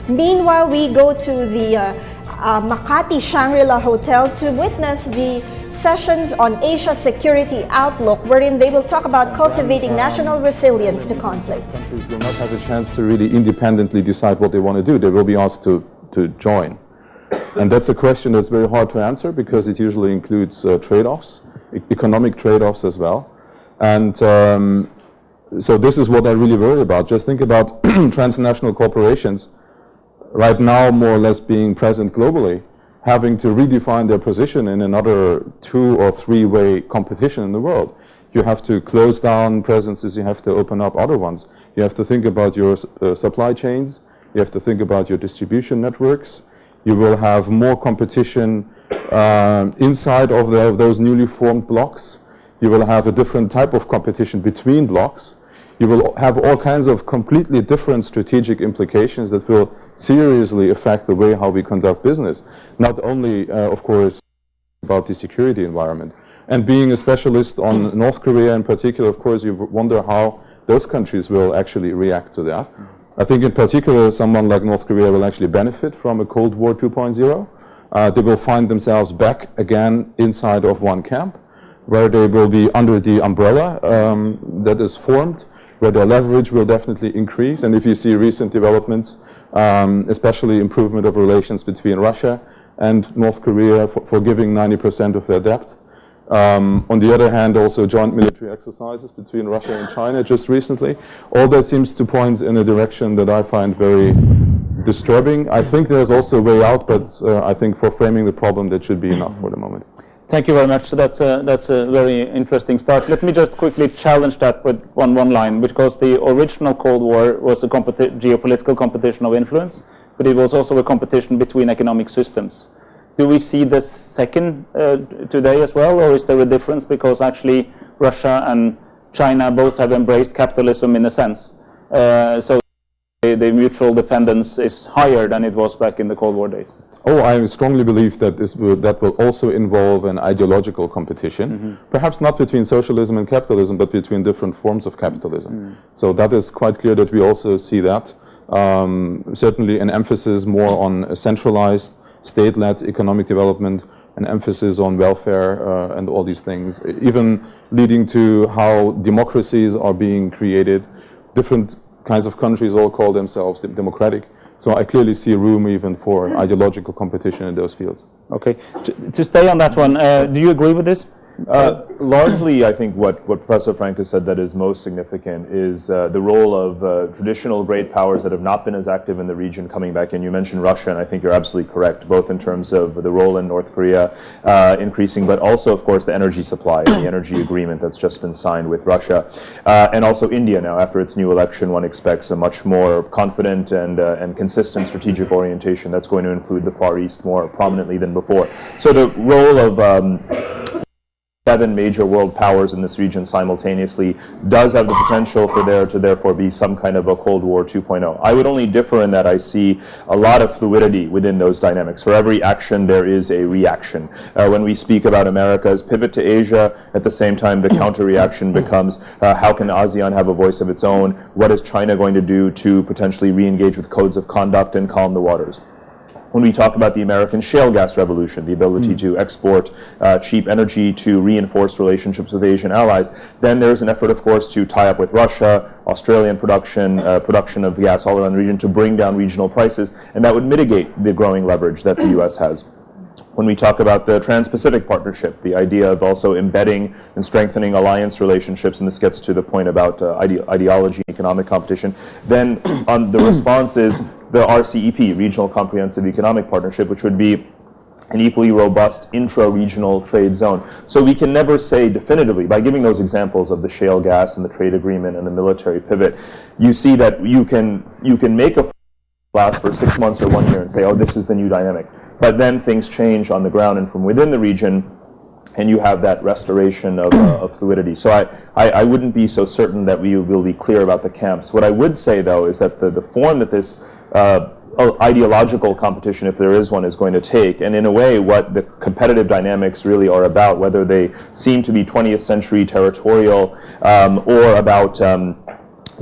Meanwhile, we go to the Makati Shangri-La Hotel to witness the sessions on Asia Security Outlook, wherein they will talk about cultivating national resilience to conflicts. Countries will not have a chance to really independently decide what they want to do. They will be asked to join. And that's a question that's very hard to answer because it usually includes trade-offs, economic trade-offs as well. And so this is what I really worry about. Just think about transnational corporations right now more or less being present globally, having to redefine their position in another 2- or 3-way competition in the world. You have to close down presences, you have to open up other ones. You have to think about your supply chains, you have to think about your distribution networks. You will have more competition inside of those newly formed blocks. You will have a different type of competition between blocks. You will have all kinds of completely different strategic implications that will seriously affect the way how we conduct business. Not only, of course, about the security environment. And being a specialist on North Korea in particular, of course, you wonder how those countries will actually react to that. I think in particular, someone like North Korea will actually benefit from a Cold War 2.0. They will find themselves back again inside of one camp, where they will be under the umbrella that is formed, where their leverage will definitely increase. And if you see recent developments, especially improvement of relations between Russia and North Korea, forgiving 90% of their debt. On the other hand, also joint military exercises between Russia and China just recently. All that seems to point in a direction that I find very disturbing. I think there's also a way out, but I think for framing the problem, that should be enough for the moment. Thank you very much. So that's a very interesting start. Let me just quickly challenge that with one line, because the original Cold War was a geopolitical competition of influence, but it was also a competition between economic systems. Do we see this second today as well, or is there a difference because actually Russia and China both have embraced capitalism in a sense? So the mutual dependence is higher than it was back in the Cold War days. Oh, I strongly believe that that will also involve an ideological competition, perhaps not between socialism and capitalism, but between different forms of capitalism. So that is quite clear that we also see that. Certainly an emphasis more on a centralized, state-led economic development, an emphasis on welfare and all these things, even leading to how democracies are being created. Different kinds of countries all call themselves democratic. So I clearly see room even for ideological competition in those fields. Okay. To stay on that one, do you agree with this? Largely, I think what Professor Frank has said that is most significant is the role of traditional great powers that have not been as active in the region coming back in. You mentioned Russia, and I think you're absolutely correct, both in terms of the role in North Korea increasing, but also, of course, the energy supply, the energy agreement that's just been signed with Russia. And also India now, after its new election, one expects a much more confident and consistent strategic orientation that's going to include the Far East more prominently than before. So the role of 7 major world powers in this region simultaneously does have the potential for there to therefore be some kind of a Cold War 2.0. I would only differ in that I see a lot of fluidity within those dynamics. For every action, there is a reaction. When we speak about America's pivot to Asia, at the same time, the counter-reaction becomes how can ASEAN have a voice of its own? What is China going to do to potentially re-engage with codes of conduct and calm the waters? When we talk about the American shale gas revolution, the ability to export cheap energy to reinforce relationships with Asian allies, then there's an effort, of course, to tie up with Russia, Australian production of gas all around the region to bring down regional prices, and that would mitigate the growing leverage that the U.S. has. When we talk about the Trans-Pacific Partnership, the idea of also embedding and strengthening alliance relationships, and this gets to the point about ideology, economic competition, then on the response is the RCEP, Regional Comprehensive Economic Partnership, which would be an equally robust intra-regional trade zone. So we can never say definitively, by giving those examples of the shale gas and the trade agreement and the military pivot, you see that you can make a last for 6 months or 1 year and say, oh, this is the new dynamic. But then things change on the ground and from within the region, and you have that restoration of fluidity. So I wouldn't be so certain that we will be clear about the camps. What I would say, though, is that the form that this ideological competition, if there is one, is going to take, and in a way what the competitive dynamics really are about, whether they seem to be 20th century territorial or about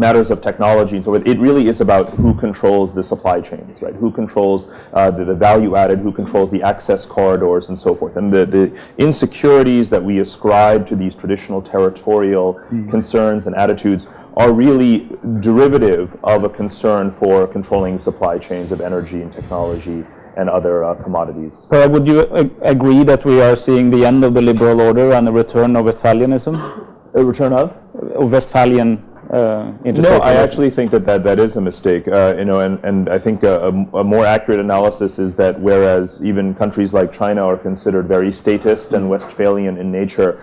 matters of technology. And so it really is about who controls the supply chains, right? Who controls the value added, who controls the access corridors and so forth. And the insecurities that we ascribe to these traditional territorial concerns and attitudes are really derivative of a concern for controlling supply chains of energy and technology and other commodities. Would you agree that we are seeing the end of the liberal order and a return of Westphalianism? A return of? Westphalian No, I actually think that is a mistake. And I think a more accurate analysis is that whereas even countries like China are considered very statist and Westphalian in nature,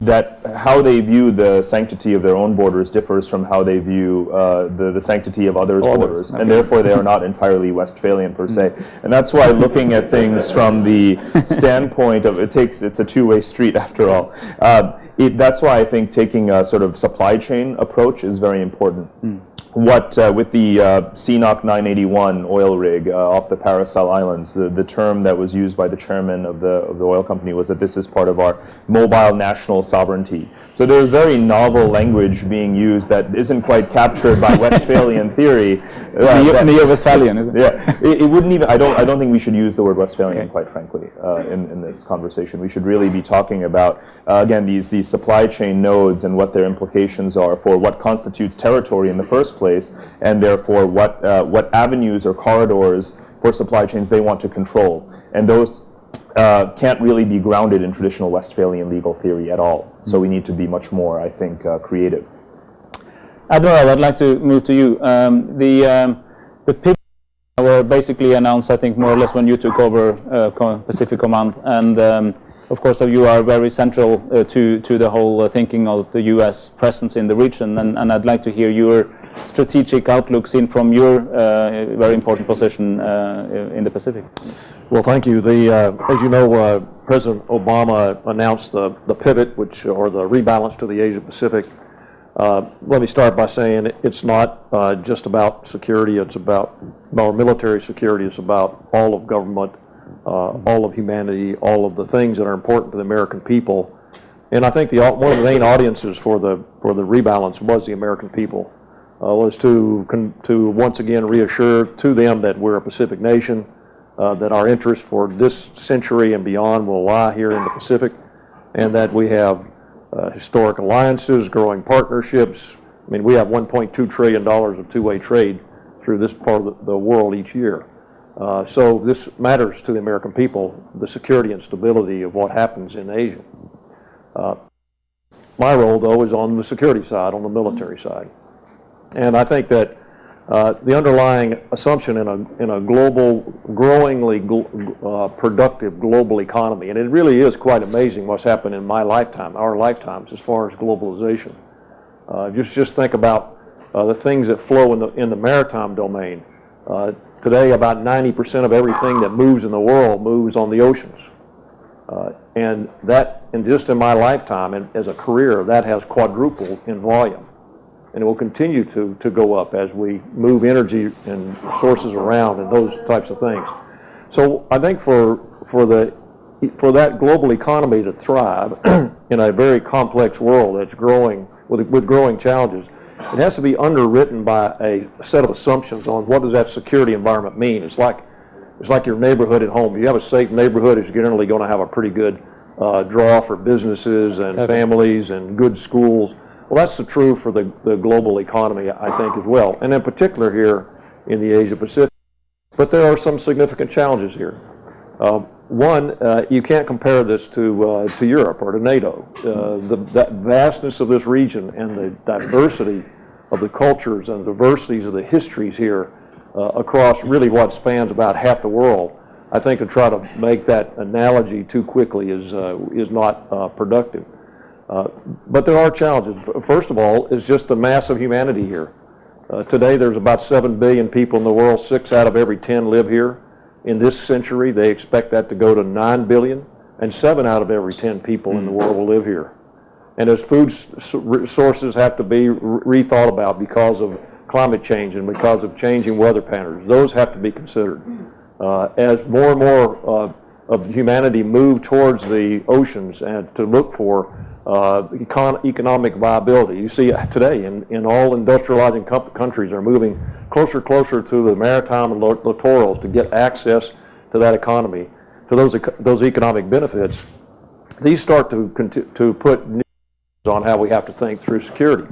that how they view the sanctity of their own borders differs from how they view the sanctity of others' borders, and therefore they are not entirely Westphalian per se. And that's why looking at things from the standpoint of it's a two-way street after all. That's why I think taking a sort of supply chain approach is very important. With the CNOC 981 oil rig off the Paracel Islands, the term that was used by the chairman of the oil company was that this is part of our mobile national sovereignty. So there's very novel language being used that isn't quite captured by Westphalian theory. Neo-Westphalian, isn't it? Yeah, it wouldn't even. I don't think we should use the word Westphalian, quite frankly, in this conversation. We should really be talking about again these supply chain nodes and what their implications are for what constitutes territory in the first place, and therefore what avenues or corridors for supply chains they want to control, and those can't really be grounded in traditional Westphalian legal theory at all. So we need to be much more, I think, creative. Admiral, I'd like to move to you. The PIB were basically announced, I think, more or less when you took over Pacific Command, and of course you are very central to the whole thinking of the U.S. presence in the region, and I'd like to hear your strategic outlook seen from your very important position in the Pacific. Well, thank you. As you know, President Obama announced the pivot, or the rebalance to the Asia Pacific. Let me start by saying it's not just about security. It's about our military security. It's about all of government, all of humanity, all of the things that are important to the American people. And I think one of the main audiences for the rebalance was the American people. Was to once again reassure to them that we're a Pacific nation, that our interests for this century and beyond will lie here in the Pacific, and that we have historic alliances, growing partnerships. I mean, we have $1.2 trillion of two-way trade through this part of the world each year. So this matters to the American people, the security and stability of what happens in Asia. My role, though, is on the security side, on the military side. And I think that the underlying assumption in a global, growingly productive global economy, and it really is quite amazing what's happened in my lifetime, our lifetimes, as far as globalization. Just think about the things that flow in the maritime domain. Today, about 90% of everything that moves in the world moves on the oceans. And just in my lifetime, and as a career, that has quadrupled in volume. And it will continue to go up as we move energy and sources around and those types of things. So I think for that global economy to thrive in a very complex world that's growing with growing challenges, it has to be underwritten by a set of assumptions on what does that security environment mean. It's like your neighborhood at home. If you have a safe neighborhood, it's generally going to have a pretty good draw for businesses and families and good schools. Well, that's true for the global economy, I think, as well, and in particular here in the Asia Pacific. But there are some significant challenges here. One, you can't compare this to Europe or to NATO. That vastness of this region and the diversity of the cultures and diversities of the histories here across really what spans about half the world, I think to try to make that analogy too quickly is not productive. But there are challenges. First of all, is just the mass of humanity here. Today there's about 7 billion people in the world. 6 out of every 10 live here. In this century, they expect that to go to 9 billion, and 7 out of every 10 people in the world will live here. And as food sources have to be rethought about because of climate change and because of changing weather patterns, those have to be considered. As more and more of humanity move towards the oceans and to look for economic viability. You see today in all industrializing countries are moving closer to the maritime and littorals to get access to that economy, to those economic benefits. These start to put new on how we have to think through security.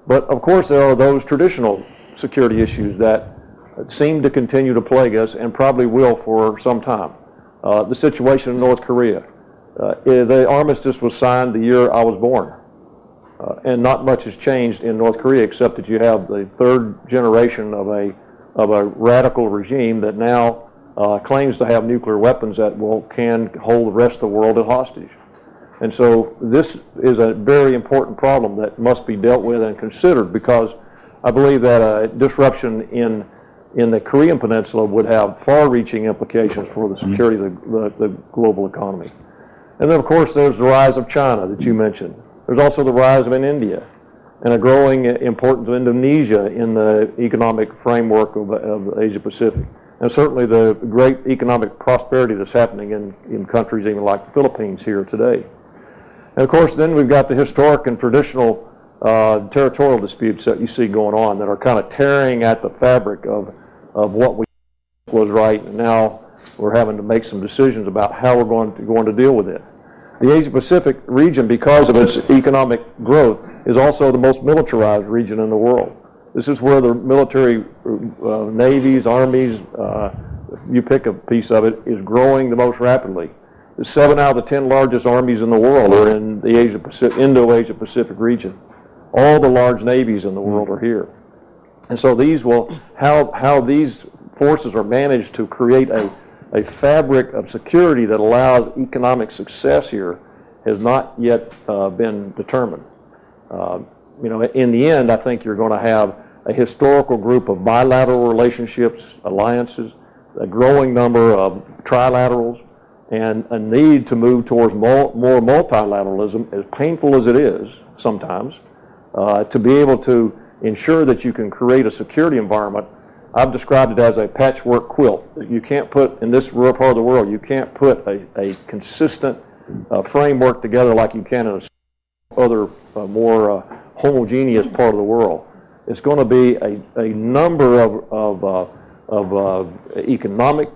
But of course there are those traditional security issues that seem to continue to plague us and probably will for some time. The situation in North Korea. The armistice was signed the year I was born. And not much has changed in North Korea except that you have the third generation of a radical regime that now claims to have nuclear weapons that can hold the rest of the world at hostage. And so this is a very important problem that must be dealt with and considered, because I believe that a disruption in the Korean Peninsula would have far-reaching implications for the security of the global economy. And then, of course, there's the rise of China that you mentioned. There's also the rise of India and a growing importance of Indonesia in the economic framework of Asia Pacific. And certainly the great economic prosperity that's happening in countries even like the Philippines here today. And of course, then we've got the historic and traditional territorial disputes that you see going on that are kind of tearing at the fabric of what we was right, and now we're having to make some decisions about how we're going to deal with it. The Asia Pacific region, because of its economic growth, is also the most militarized region in the world. This is where the military navies, armies, you pick a piece of it, is growing the most rapidly. The 7 out of the 10 largest armies in the world are in the Indo-Asia Pacific region. All the large navies in the world are here. And so how these forces are managed to create a fabric of security that allows economic success here has not yet been determined. In the end, I think you're going to have a historical group of bilateral relationships, alliances, a growing number of trilaterals, and a need to move towards more multilateralism, as painful as it is sometimes, to be able to ensure that you can create a security environment. I've described it as a patchwork quilt. You can't put, in this rural part of the world, you can't put a consistent framework together like you can in other more homogeneous part of the world. It's going to be a number of economic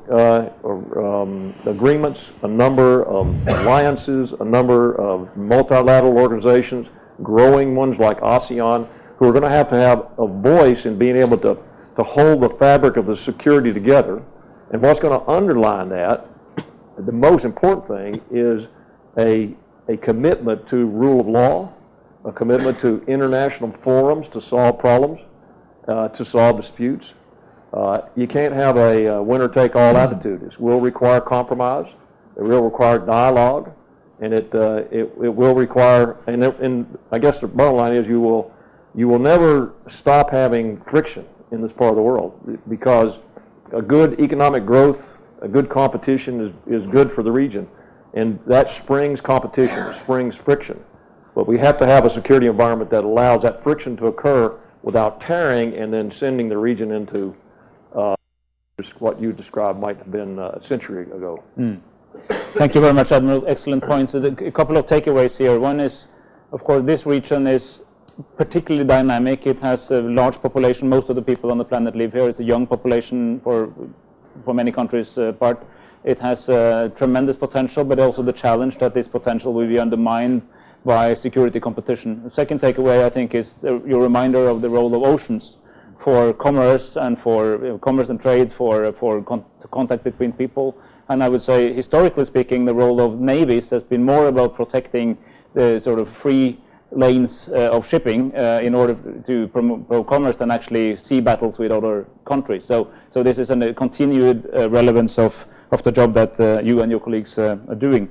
agreements, a number of alliances, a number of multilateral organizations, growing ones like ASEAN, who are going to have a voice in being able to hold the fabric of the security together. And what's going to underline that, the most important thing, is a commitment to rule of law, a commitment to international forums to solve problems, to solve disputes. You can't have a winner-take-all attitude. It will require compromise. It will require dialogue, and it will require. And I guess the bottom line is you will never stop having friction in this part of the world, because a good economic growth, a good competition is good for the region, and that springs competition, it springs friction. But we have to have a security environment that allows that friction to occur without tearing and then sending the region into what you described might have been a century ago. Thank you very much, Admiral. Excellent points. A couple of takeaways here. One is, of course, this region is particularly dynamic. It has a large population. Most of the people on the planet live here. It's a young population for many countries apart. It has tremendous potential, but also the challenge that this potential will be undermined by security competition. The second takeaway, I think, is your reminder of the role of oceans for commerce and for commerce and trade, for contact between people. And I would say, historically speaking, the role of navies has been more about protecting the sort of free lanes of shipping in order to promote commerce than actually sea battles with other countries. So this is a continued relevance of the job that you and your colleagues are doing.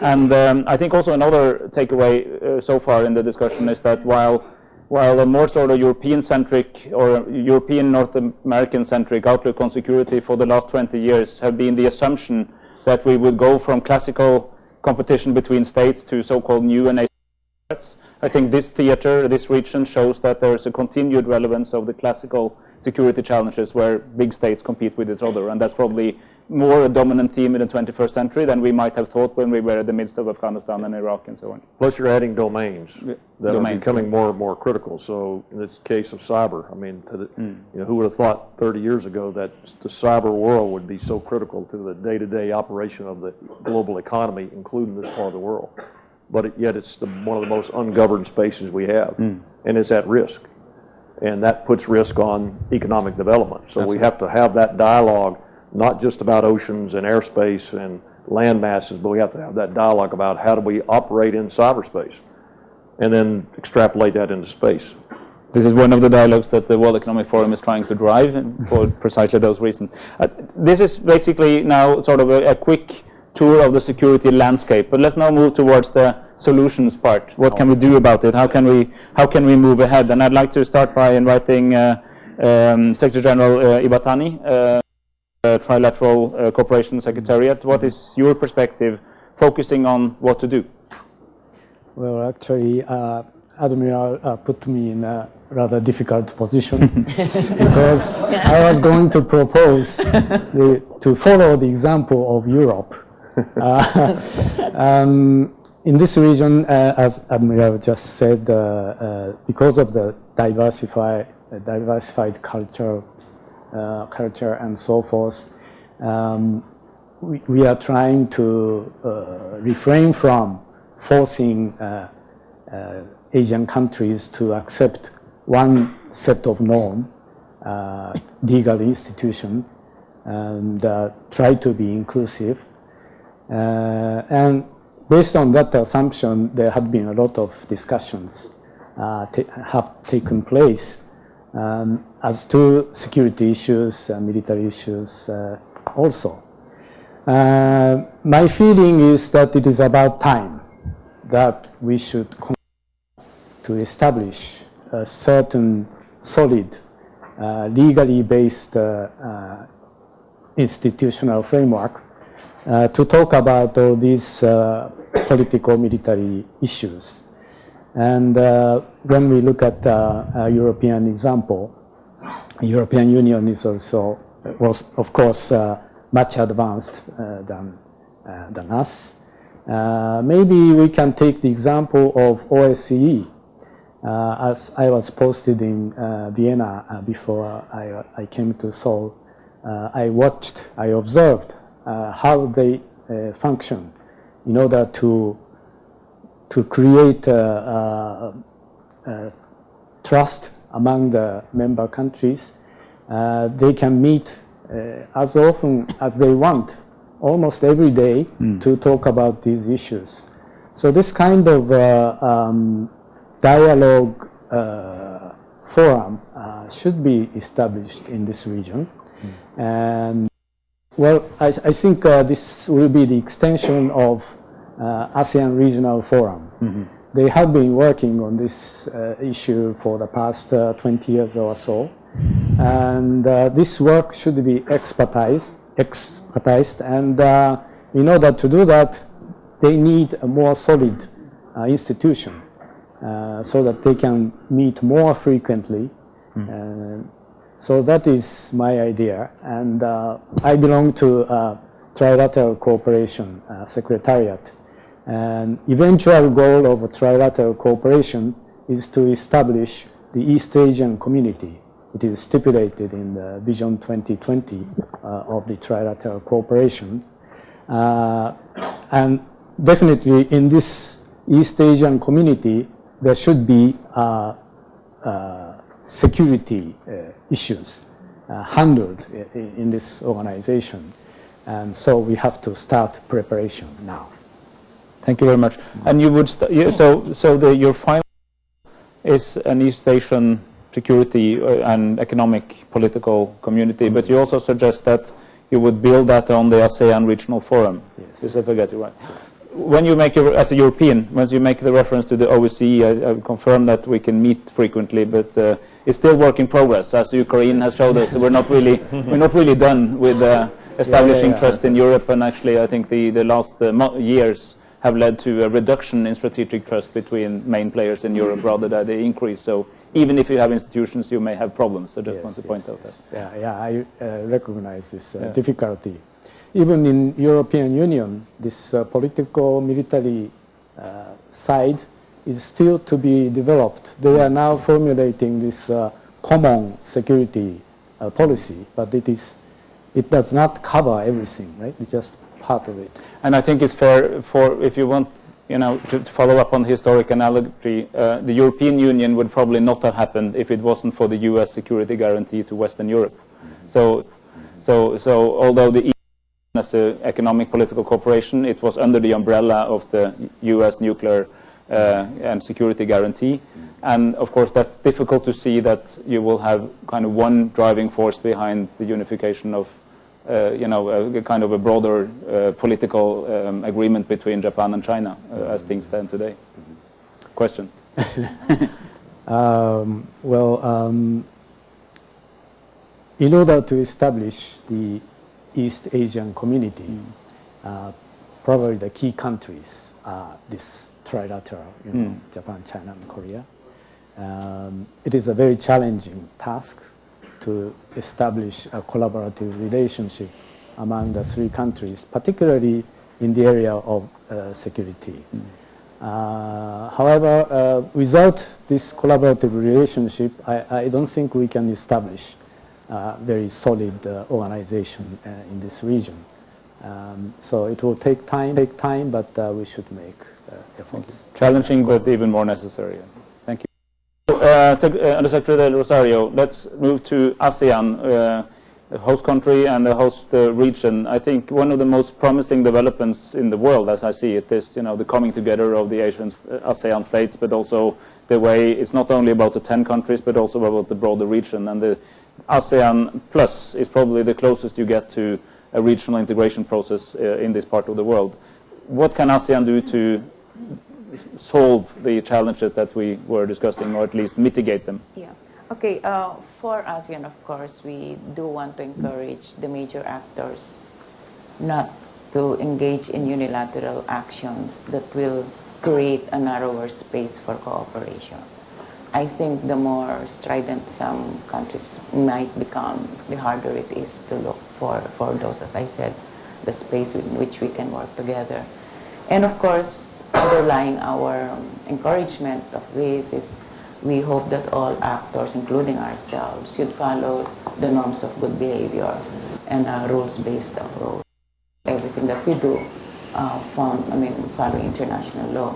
And I think also another takeaway so far in the discussion is that while a more sort of European-centric or European North American-centric outlook on security for the last 20 years have been the assumption that we would go from classical competition between states to so-called new and threats. I think this theater, this region, shows that there is a continued relevance of the classical security challenges where big states compete with each other, and that's probably more a dominant theme in the 21st century than we might have thought when we were in the midst of Afghanistan and Iraq and so on. Plus, you're adding domains that are becoming more and more critical. So, in this case of cyber, I mean, who would have thought 30 years ago that the cyber world would be so critical to the day-to-day operation of the global economy, including this part of the world? But yet, it's one of the most ungoverned spaces we have, and it's at risk. And that puts risk on economic development. So we have to have that dialogue, not just about oceans and airspace and land masses, but we have to have that dialogue about how do we operate in cyberspace and then extrapolate that into space. This is one of the dialogues that the World Economic Forum is trying to drive for precisely those reasons. This is basically now sort of a quick tour of the security landscape, but let's now move towards the solutions part. What can we do about it? How can we move ahead? And I'd like to start by inviting Secretary General Ibatani, Trilateral Cooperation Secretariat. What is your perspective, focusing on what to do? Well, actually, Admiral put me in a rather difficult position because I was going to propose to follow the example of Europe. In this region, as Admiral just said, because of the diversified culture and so forth, we are trying to refrain from forcing Asian countries to accept one set of norm, legal institution, and try to be inclusive. And based on that assumption, there have been a lot of discussions have taken place as to security issues, military issues also. My feeling is that it is about time that we should to establish a certain solid, legally based institutional framework to talk about all these political military issues. And when we look at a European example, European Union is also, was of course much advanced than us. Maybe we can take the example of OSCE. As I was posted in Vienna before I came to Seoul, I observed how they function in order to create trust among the member countries. They can meet as often as they want, almost every day, to talk about these issues. So this kind of dialogue forum should be established in this region. And well, I think this will be the extension of ASEAN Regional Forum. They have been working on this issue for the past 20 years or so. And this work should be expertized, and in order to do that, they need a more solid institution so that they can meet more frequently. So that is my idea, and I belong to Trilateral Cooperation Secretariat. And eventual goal of Trilateral Cooperation is to establish the East Asian Community. It is stipulated in the Vision 2020 of the Trilateral Cooperation. And definitely in this East Asian Community, there should be security issues handled in this organization. And so we have to start preparation now. Thank you very much. And you would your final is an East Asian security and economic political community, but you also suggest that you would build that on the ASEAN Regional Forum. Yes. If I get it right. Yes. When you make as a European, when you make the reference to the OSCE, I confirm that we can meet frequently, but it's still work in progress, as Ukraine has showed us. We're not really done with establishing trust in Europe, and actually, I think the last years have led to a reduction in strategic trust between main players in Europe rather than the increase. So even if you have institutions, you may have problems. So just Yes, want to point out yes. that. Yeah, I recognize this difficulty. Even in European Union, this political military side is still to be developed. They are now formulating this common security policy, but it does not cover everything, right? It's just part of it. And I think it's fair for, if you want, to follow up on the historic analogy, the European Union would probably not have happened if it wasn't for the U.S. security guarantee to Western Europe. So although the EU as an economic political cooperation, it was under the umbrella of the U.S. nuclear and security guarantee. And of course, that's difficult to see that you will have kind of one driving force behind the unification of, kind of a broader political agreement between Japan and China as things stand today. Question? In order to establish the East Asian community, probably the key countries are this trilateral, Japan, China, and Korea. It is a very challenging task to establish a collaborative relationship among the three countries, particularly in the area of security. However, without this collaborative relationship, I don't think we can establish a very solid organization in this region. So it will take time, but we should make efforts. Challenging, but even more necessary. Thank you. Undersecretary Rosario, let's move to ASEAN, the host country and the host region. I think one of the most promising developments in the world, as I see it, is the coming together of the Asian ASEAN states, but also the way it's not only about the 10 countries, but also about the broader region. And the ASEAN Plus is probably the closest you get to a regional integration process in this part of the world. What can ASEAN do to solve the challenges that we were discussing, or at least mitigate them? Yeah. Okay. For ASEAN, of course, we do want to encourage the major actors not to engage in unilateral actions that will create a narrower space for cooperation. I think the more strident some countries might become, the harder it is to look for those, as I said, the space in which we can work together. And of course, underlying our encouragement of this is we hope that all actors, including ourselves, should follow the norms of good behavior and a rules-based approach. Everything that we do, following international law.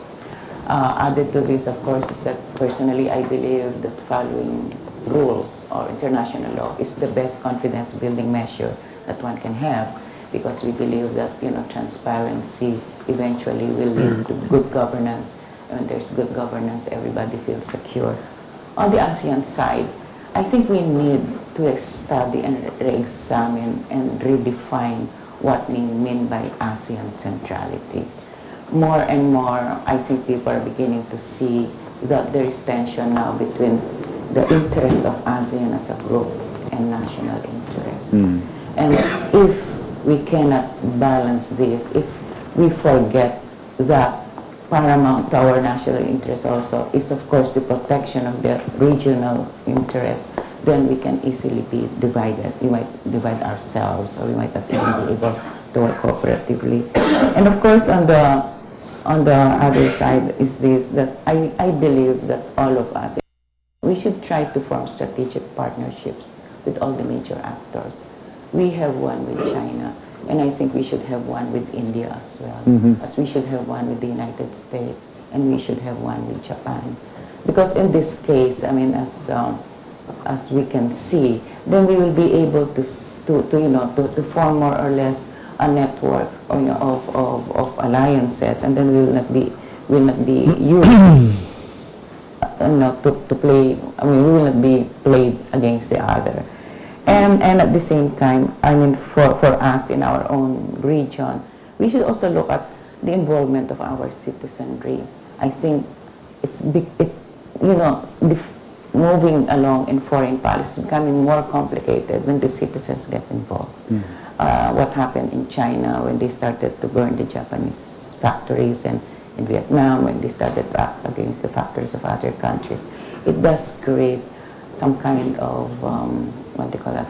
Added to this, of course, is that personally I believe that following rules or international law is the best confidence-building measure that one can have, because we believe that transparency eventually will lead to good governance. When there's good governance, everybody feels secure. On the ASEAN side, I think we need to study and re-examine and redefine what we mean by ASEAN centrality. More and more, I think people are beginning to see that there is tension now between the interests of ASEAN as a group and national interests. And if we cannot balance this, if we forget that paramount to our national interest also is, of course, the protection of the regional interest, then we can easily be divided. We might divide ourselves, or we might not even be able to work cooperatively. And of course, on the other side is this, that I believe that all of us, we should try to form strategic partnerships with all the major actors. We have one with China, and I think we should have one with India as well, as we should have one with the United States, and we should have one with Japan. Because in this case, as we can see, then we will be able to form more or less a network of alliances, and then we will not be used to play. We will not be played against the other. And at the same time, for us in our own region, we should also look at the involvement of our citizenry. I think it's moving along in foreign policy is becoming more complicated when the citizens get involved. What happened in China when they started to burn the Japanese factories, and in Vietnam when they started to act against the factories of other countries. it does create some kind of, what do you call that,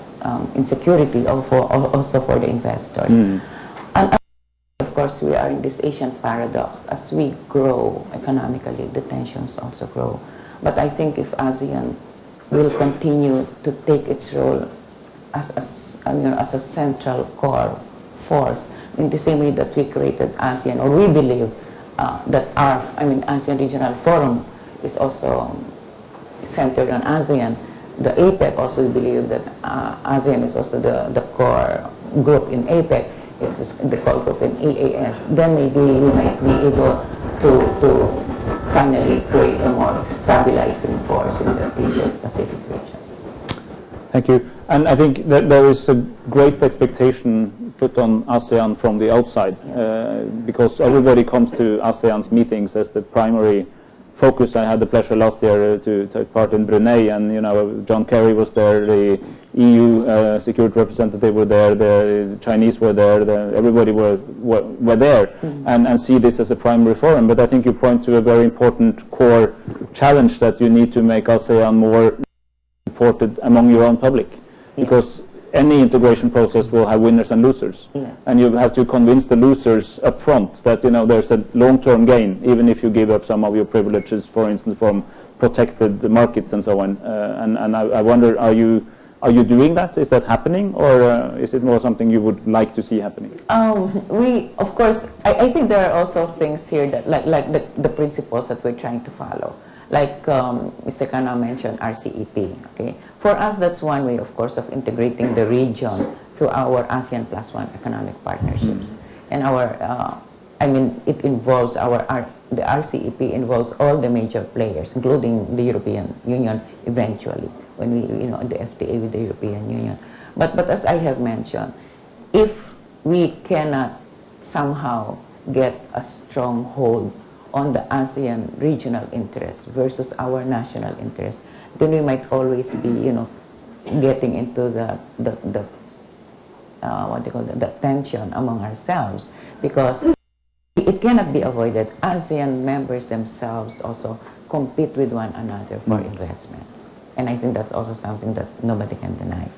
insecurity also for the investors. And of course, we are in this Asian paradox. As we grow economically, the tensions also grow. But I think if ASEAN will continue to take its role as a central core force, in the same way that we created ASEAN, or we believe that our, ASEAN Regional Forum is also centered on ASEAN. The APEC also, we believe that ASEAN is also the core group in APEC. It's the core group in EAS. Then maybe we might be able to finally create a more stabilizing force in the Asia-Pacific region. Thank you. And I think that there is a great expectation put on ASEAN from the outside, because everybody comes to ASEAN's meetings as the primary focus. I had the pleasure last year to take part in Brunei, and John Kerry was there, the EU security representative were there, the Chinese were there, everybody were there, and see this as a primary forum. But I think you point to a very important core challenge, that you need to make ASEAN more supported among your own public, because any integration process will have winners and losers, and you have to convince the losers up front that there's a long-term gain, even if you give up some of your privileges, for instance, from protected markets and so on. And I wonder, are you doing that? Is that happening, or is it more something you would like to see happening? We, of course, I think there are also things here that, like the principles that we're trying to follow. Like Mr. Kano mentioned, RCEP. Okay, for us, that's one way, of course, of integrating the region through our ASEAN +1 economic partnerships. And our, it involves the RCEP involves all the major players, including the European Union eventually, when we, the FTA with the European Union. But as I have mentioned, if we cannot somehow get a strong hold on the ASEAN regional interest versus our national interest, then we might always be, getting into the tension among ourselves, because it cannot be avoided. ASEAN members themselves also compete with one another for investments, and I think that's also something that nobody can deny.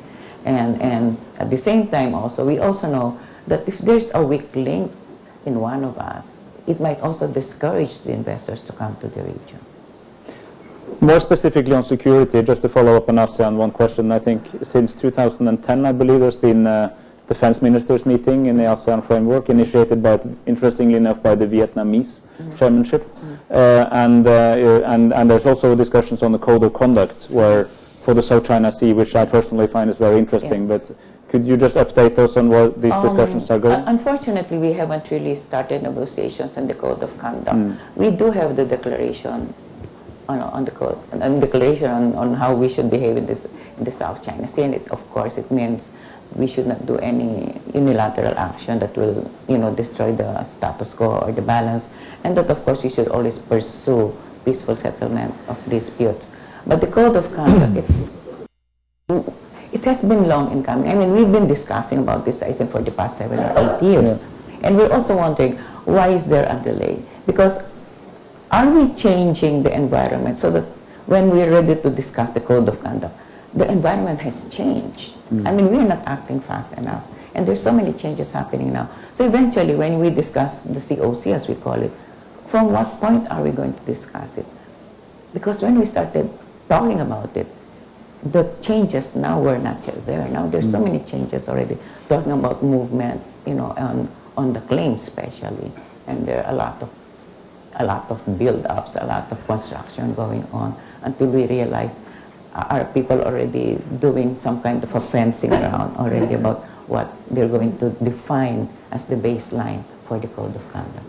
And at the same time, also we also know that if there's a weak link in one of us, it might also discourage the investors to come to the region. More specifically on security, just to follow up on ASEAN, one question. I think since 2010, I believe, there's been a defense ministers meeting in the ASEAN framework, initiated by, interestingly enough, by the Vietnamese chairmanship. And there's also discussions on the code of conduct, where for the South China Sea, which I personally find is very interesting. But could you just update us on what these discussions are going? Unfortunately, we haven't really started negotiations on the code of conduct. We do have the declaration on the code, and declaration on how we should behave in the South China Sea. And of course, it means we should not do any unilateral action that will, destroy the status quo or the balance, and that, of course, we should always pursue peaceful settlement of disputes. But the code of conduct, it has been long in coming. We've been discussing about this, I think, for the past 7 or 8 years. And we're also wondering, why is there a delay? Because are we changing the environment so that when we're ready to discuss the code of conduct, the environment has changed? We're not acting fast enough. And there's so many changes happening now. So eventually, when we discuss the COC, as we call it, from what point are we going to discuss it? Because when we started talking about it, the changes now were not yet there. Now there's so many changes already, talking about movements, on the claims especially, and there are a lot of build-ups, a lot of construction going on, until we realize, are people already doing some kind of a fencing around already about what they're going to define as the baseline for the code of conduct?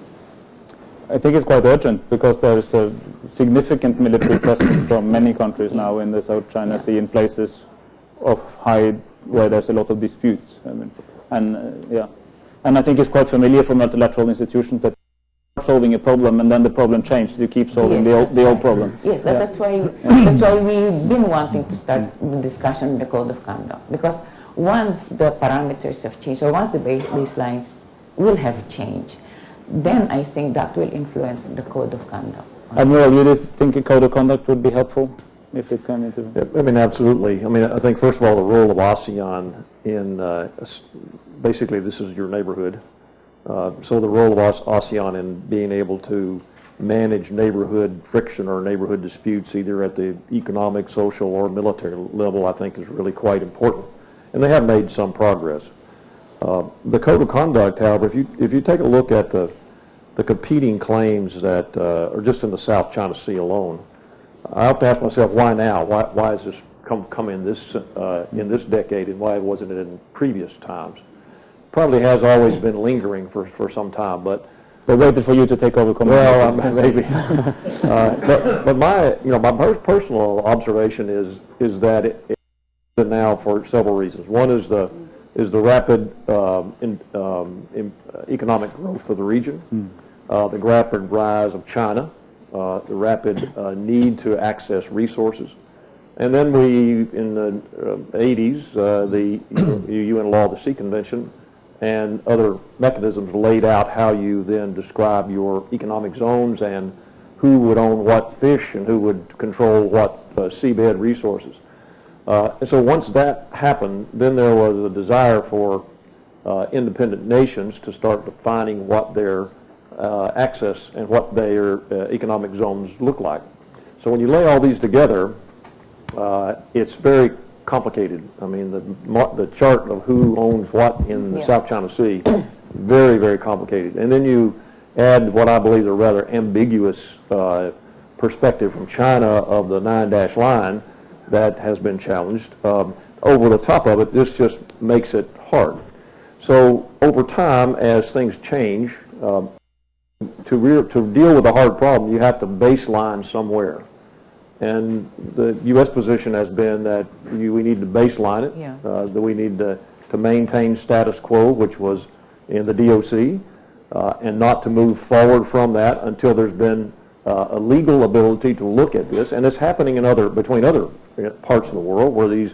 I think it's quite urgent, because there's a significant military presence from many countries now in the South China Sea, in places of where there's a lot of disputes. And I think it's quite familiar for multilateral institutions that solving a problem and then the problem changed. You keep solving the old problem. Yes, that's why we've been wanting to start the discussion on the code of conduct, because once the parameters have changed, or once the baselines will have changed, then I think that will influence the code of conduct. Admiral, you think a code of conduct would be helpful? if it came into? I mean, absolutely. I mean, I think, first of all, the role of ASEAN in, basically, this is your neighborhood. So the role of ASEAN in being able to manage neighborhood friction or neighborhood disputes, either at the economic, social, or military level, I think is really quite important. And they have made some progress. The code of conduct, however, if you take a look at the competing claims that are just in the South China Sea alone, I have to ask myself, why now? Why has this come in this decade, and why wasn't it in previous times? Probably has always been lingering for some time, but waited for you to take over command. well, maybe. but my personal observation is that it now for several reasons. One is the rapid economic growth of the region, the rapid rise of China, the rapid need to access resources. And then in the 80s, the UN Law of the Sea Convention and other mechanisms laid out how you then describe your economic zones and who would own what fish and who would control what seabed resources. And so once that happened, then there was a desire for independent nations to start defining what their access and what their economic zones look like. So when you lay all these together, it's very complicated. I mean, the chart of who owns what in the South China Sea, very, very complicated. And then you add what I believe is a rather ambiguous perspective from China of the 9-dash line that has been challenged. Over the top of it, this just makes it hard. So over time, as things change, to deal with a hard problem, you have to baseline somewhere. And the U.S. position has been that we need to baseline it, that we need to maintain status quo, which was in the DOC, and not to move forward from that until there's been a legal ability to look at this. And it's happening between other parts of the world where these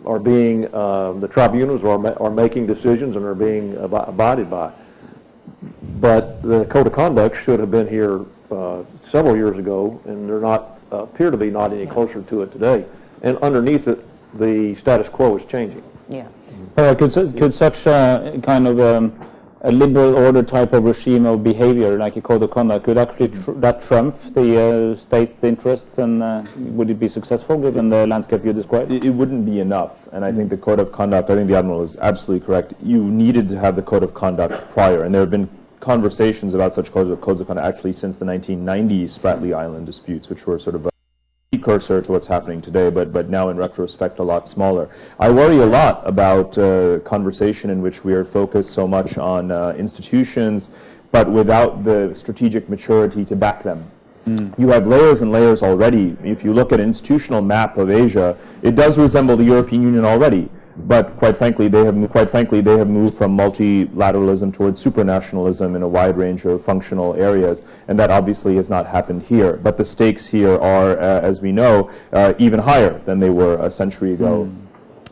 are being, the tribunals are making decisions and are being abided by. But the code of conduct should have been here several years ago, and they're not appear to be not any closer to it today. And underneath it, the status quo is changing. Yeah. Could such kind of a liberal order type of regime of behavior, like a code of conduct, could actually that trump the state interests, and would it be successful given the landscape you described? It wouldn't be enough, and I think the code of conduct, I think the Admiral is absolutely correct. You needed to have the code of conduct prior, and there have been conversations about such codes of conduct actually since the 1990s Spratly Island disputes, which were sort of a precursor to what's happening today, but now in retrospect a lot smaller. I worry a lot about conversation in which we are focused so much on institutions, but without the strategic maturity to back them. You have layers and layers already. If you look at an institutional map of Asia, it does resemble the European Union already. But quite frankly, they have moved from multilateralism towards supranationalism in a wide range of functional areas, and that obviously has not happened here. But the stakes here are, as we know, even higher than they were a century ago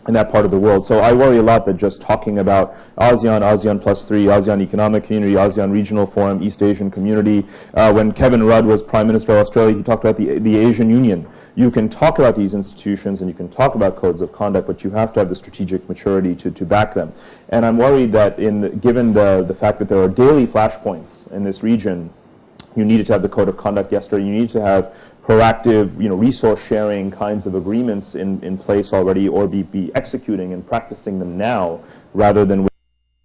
in that part of the world. So I worry a lot that just talking about ASEAN, ASEAN +3, ASEAN Economic Community, ASEAN Regional Forum, East Asian Community. When Kevin Rudd was Prime Minister of Australia, he talked about the Asian Union. You can talk about these institutions and you can talk about codes of conduct, but you have to have the strategic maturity to back them. And I'm worried that given the fact that there are daily flashpoints in this region, you needed to have the code of conduct yesterday. You need to have proactive, resource sharing kinds of agreements in place already, or be executing and practicing them now rather than waiting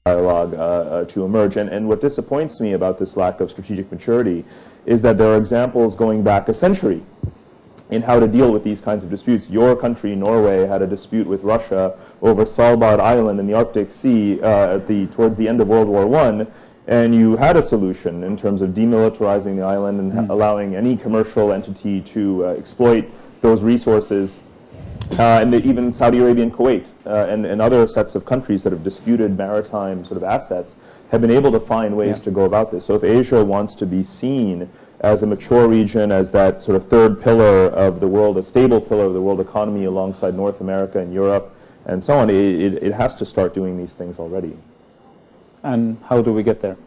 for dialogue to emerge. And what disappoints me about this lack of strategic maturity is that there are examples going back a century in how to deal with these kinds of disputes. Your country, Norway, had a dispute with Russia over Svalbard Island in the Arctic Sea towards the end of World War I, and you had a solution in terms of demilitarizing the island and allowing any commercial entity to exploit those resources. And even Saudi Arabia and Kuwait and other sets of countries that have disputed maritime sort of assets have been able to find ways to go about this. So if Asia wants to be seen as a mature region, as that sort of third pillar of the world, a stable pillar of the world economy alongside North America and Europe and so on, it has to start doing these things already. And how do we get there?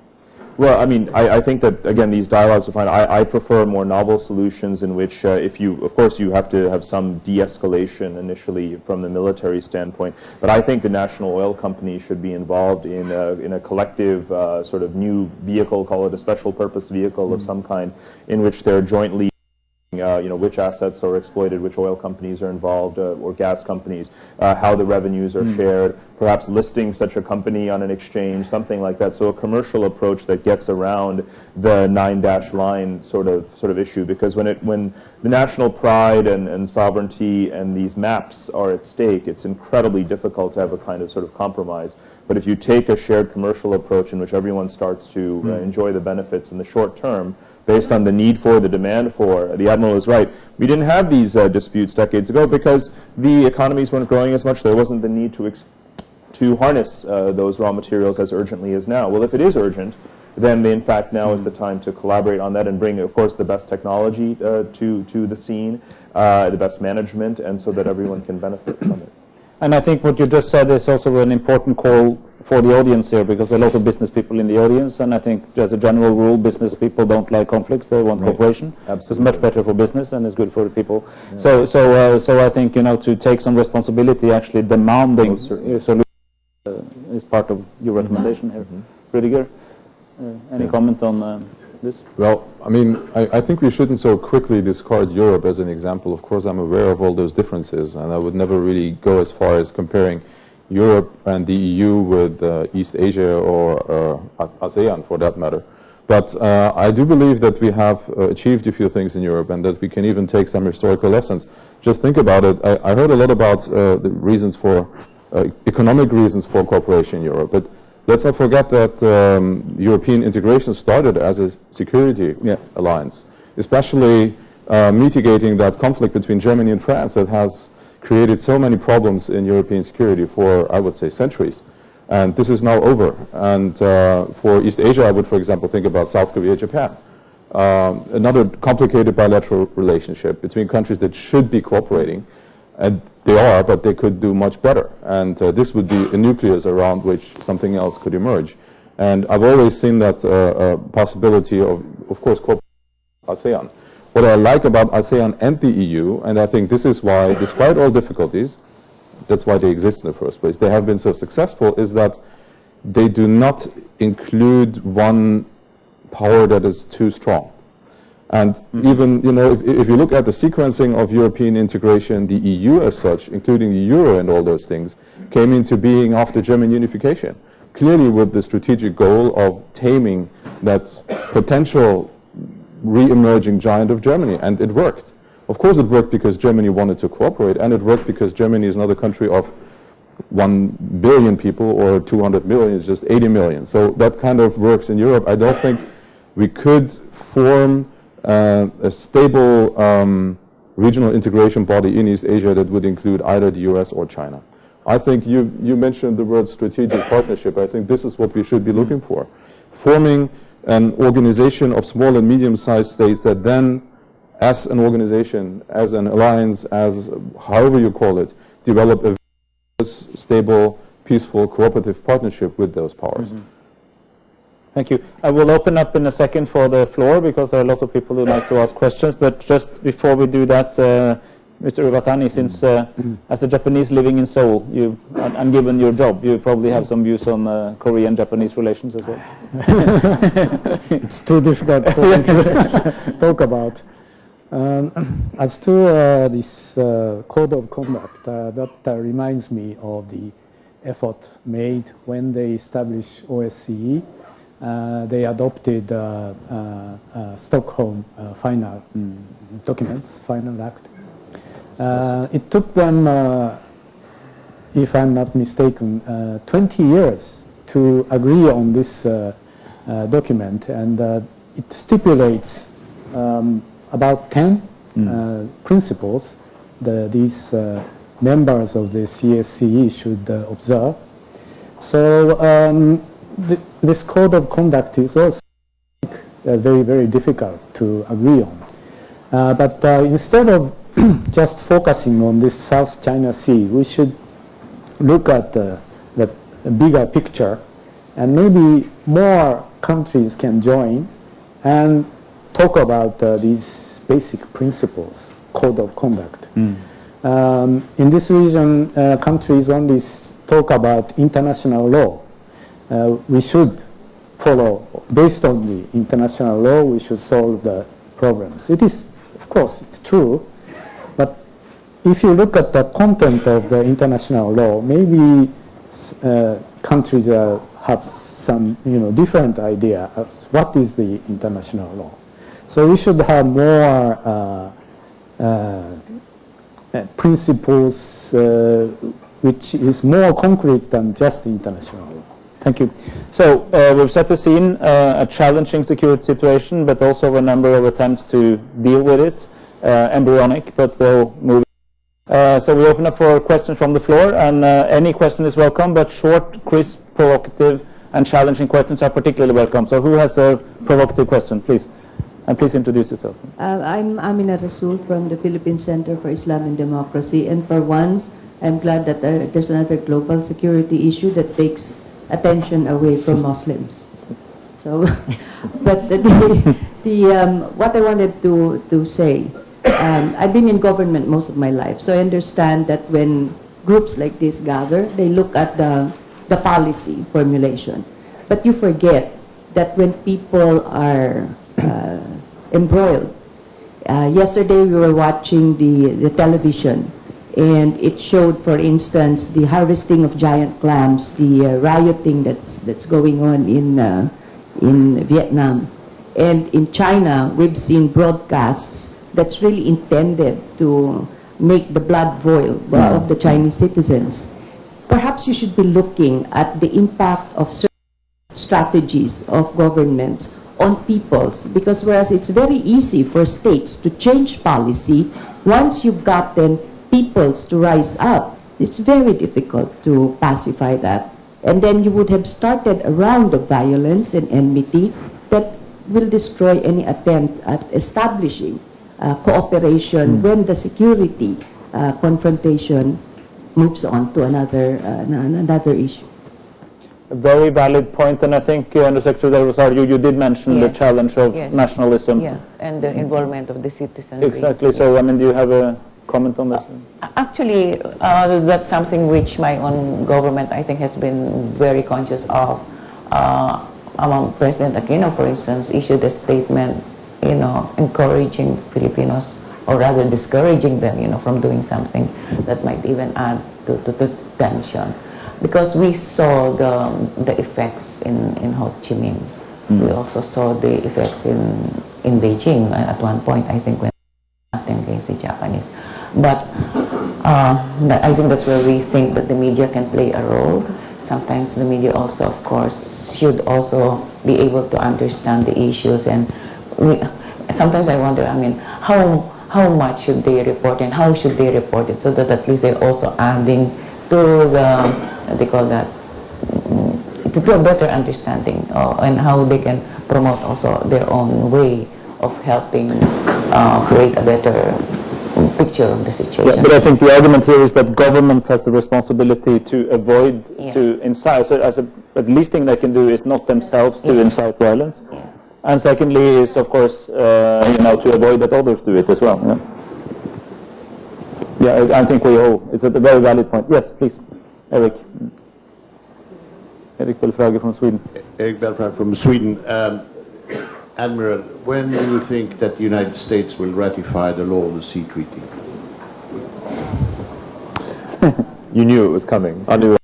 Well, I mean, I think that, again, these dialogues are fine. I prefer more novel solutions in which, if you, of course, you have to have some de-escalation initially from the military standpoint, but I think the national oil companies should be involved in a collective sort of new vehicle, call it a special purpose vehicle of some kind, in which they're jointly which assets are exploited, which oil companies are involved, or gas companies, how the revenues are shared, perhaps listing such a company on an exchange, something like that. So a commercial approach that gets around the 9-dash line sort of issue, because when the national pride and sovereignty and these maps are at stake, it's incredibly difficult to have a kind of sort of compromise. But if you take a shared commercial approach in which everyone starts to enjoy the benefits in the short term, based on the need for, the demand for. The Admiral is right. We didn't have these disputes decades ago because the economies weren't growing as much. There wasn't the need to harness those raw materials as urgently as now. Well, if it is urgent, then in fact now is the time to collaborate on that and bring, of course, the best technology to the scene, the best management, and so that everyone can benefit from it. And I think what you just said is also an important call for the audience here, because there are a lot of business people in the audience, and I think as a general rule, business people don't like conflicts; they want cooperation. Absolutely. It's much better for business and it's good for the people. Yeah. So I think to take some responsibility, actually demanding solutions is part of your recommendation here. Rudiger, any comment on this? Well, I mean, I think we shouldn't so quickly discard Europe as an example. Of course, I'm aware of all those differences, and I would never really go as far as comparing Europe and the EU with East Asia or ASEAN, for that matter. But I do believe that we have achieved a few things in Europe and that we can even take some historical lessons. Just think about it. I heard a lot about the reasons for, economic reasons for cooperation in Europe. But let's not forget that European integration started as a security alliance, especially mitigating that conflict between Germany and France that has created so many problems in European security for, I would say, centuries. And this is now over. And for East Asia, I would, for example, think about South Korea, Japan. Another complicated bilateral relationship between countries that should be cooperating. And they are, but they could do much better. And this would be a nucleus around which something else could emerge. And I've always seen that possibility of course, cooperation with ASEAN. What I like about ASEAN and the EU, and I think this is why, despite all difficulties, that's why they exist in the first place, they have been so successful, is that they do not include one power that is too strong. And even, if you look at the sequencing of European integration, the EU as such, including the euro and all those things, came into being after German unification, clearly with the strategic goal of taming that potential re-emerging giant of Germany, and it worked. Of course it worked because Germany wanted to cooperate, and it worked because Germany is not a country of 1 billion people or 200 million, it's just 80 million. So that kind of works in Europe. I don't think we could form a stable regional integration body in East Asia that would include either the US or China. I think you mentioned the word strategic partnership. I think this is what we should be looking for. Forming an organization of small and medium-sized states that then, as an organization, as an alliance, as however you call it, develop a stable, peaceful, cooperative partnership with those powers. Thank you. I will open up in a second for the floor because there are a lot of people who like to ask questions. But just before we do that, Mr. Iwatani, since as a Japanese living in Seoul, and given your job, you probably have some views on Korean-Japanese relations as well. It's too difficult for me to talk about. As to this code of conduct, that reminds me of the effort made when they established OSCE. They adopted Stockholm final documents, final act. It took them, if I'm not mistaken, 20 years to agree on this document, and it stipulates about 10 principles that these members of the CSCE should observe. So this code of conduct is also very, very difficult to agree on. But instead of just focusing on this South China Sea, we should look at the bigger picture and maybe more countries can join and talk about these basic principles, code of conduct. In this region, countries only talk about international law. We should follow, based on the international law, we should solve the problems. It is, of course, it's true, but if you look at the content of the international law, maybe countries have some different idea as what is the international law. So we should have more principles which is more concrete than just international law. Thank you. So we've set the scene, a challenging security situation, but also a number of attempts to deal with it, embryonic, but still moving. So we open up for questions from the floor, and any question is welcome, but short, crisp, provocative, and challenging questions are particularly welcome. So who has a provocative question, please? And please introduce yourself. I'm Amina Rasul from the Philippine Center for Islam and Democracy, and for once, I'm glad that there's another global security issue that takes attention away from Muslims. So, but what I wanted to say, I've been in government most of my life, so I understand that when groups like this gather, they look at the policy formulation. But you forget that when people are embroiled. Yesterday we were watching the television, and it showed, for instance, the harvesting of giant clams, the rioting that's going on in Vietnam. And in China, we've seen broadcasts that's really intended to make the blood boil of the Chinese citizens. Perhaps you should be looking at the impact of certain strategies of governments on peoples, because whereas it's very easy for states to change policy, once you've gotten peoples to rise up, it's very difficult to pacify that. And then you would have started a round of violence and enmity that will destroy any attempt at establishing cooperation when the security confrontation moves on to another issue. A very valid point, and I think Undersecretary Lizardo, you did mention the challenge of nationalism. Yeah, and the involvement of the citizenry. Exactly. So, I mean, do you have a comment on this? Actually, that's something which my own government, I think, has been very conscious of. President Aquino, for instance, issued a statement, encouraging Filipinos, or rather discouraging them, from doing something that might even add to tension. Because we saw the effects in Ho Chi Minh. We also saw the effects in Beijing at one point, I think, when against the Japanese. But I think that's where we think that the media can play a role. Sometimes the media also, of course, should also be able to understand the issues. And sometimes I wonder, how much should they report and how should they report it, so that at least they're also adding to they call that, to a better understanding and how they can promote also their own way of helping create a better picture of the situation. Yeah, but I think the argument here is that governments has the responsibility to avoid, to incite. So the least thing they can do is not themselves to incite violence. Yes. And secondly is, of course, to avoid that others do it as well. Yeah, I think we all, it's a very valid point. Yes, please, Eric. Eric Belfrage from Sweden. Eric Belfrage from Sweden. Admiral, when do you think that the United States will ratify the Law of the Sea Treaty? You knew it was coming. I knew it.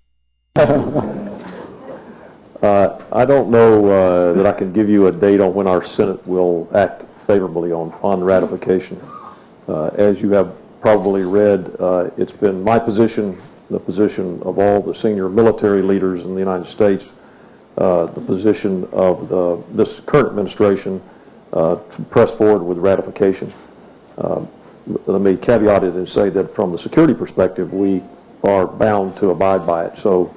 I don't know that I can give you a date on when our Senate will act favorably on ratification. As you have probably read, it's been my position, the position of all the senior military leaders in the United States, the position of this current administration to press forward with ratification. Let me caveat it and say that from the security perspective, we are bound to abide by it. So